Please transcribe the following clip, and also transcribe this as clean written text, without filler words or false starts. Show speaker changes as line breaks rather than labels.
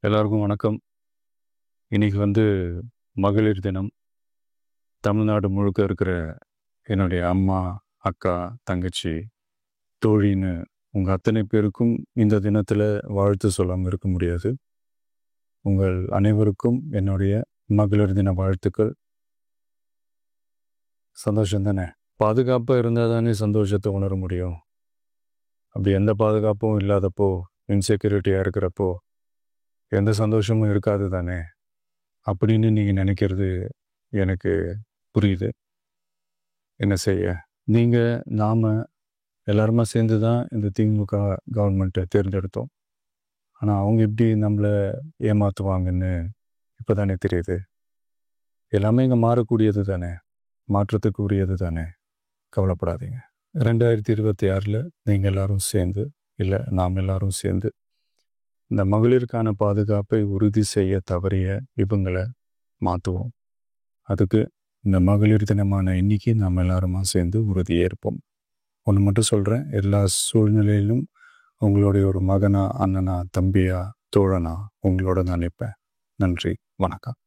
எல்லாருக்கும் வணக்கம். இன்னைக்கு மகளிர் தினம். தமிழ்நாடு முழுக்க இருக்கிற என்னுடைய அம்மா, அக்கா, தங்கச்சி, தோழின்னு உங்கள் அத்தனை பேருக்கும் இந்த தினத்தில் வாழ்த்து சொல்லாமல் இருக்க முடியாது. உங்கள் அனைவருக்கும் என்னுடைய மகளிர் தின வாழ்த்துக்கள். சந்தோஷம் தானே? பாதுகாப்பாக இருந்தால் தானே சந்தோஷத்தை உணர முடியும். அப்படி எந்த பாதுகாப்பும் இல்லாதப்போ, இன்செக்யூரிட்டியாக இருக்கிறப்போ எந்த சந்தோஷமும் இருக்காது தானே அப்படின்னு நீங்கள் நினைக்கிறது எனக்கு புரியுது. என்ன செய்ய, நீங்கள் நாம் எல்லாருமா சேர்ந்து தான் இந்த திமுக கவர்மெண்ட்டை தேர்ந்தெடுத்தோம். ஆனால் அவங்க எப்படி நம்மளை ஏமாற்றுவாங்கன்னு இப்போ தானே தெரியுது. எல்லாமே இங்கே மாறக்கூடியது தானே, மாற்றத்துக்கு உரியது தானே. கவலைப்படாதீங்க. 2026 நீங்கள் எல்லாரும் சேர்ந்து, இல்லை நாம் எல்லாரும் சேர்ந்து இந்த மகளிருக்கான பாதுகாப்பை உறுதி செய்ய தவறிய இவங்களை மாற்றுவோம். அதுக்கு இந்த மகளிர் தினமான இன்னைக்கு நாம் எல்லாருமா சேர்ந்து உறுதியேற்போம். ஒன்று மட்டும் சொல்கிறேன், எல்லா சூழ்நிலையிலும் உங்களுடைய ஒரு மகனா, அண்ணனா, தம்பியா, தோழனா உங்களோட நான் நிற்பேன். நன்றி, வணக்கம்.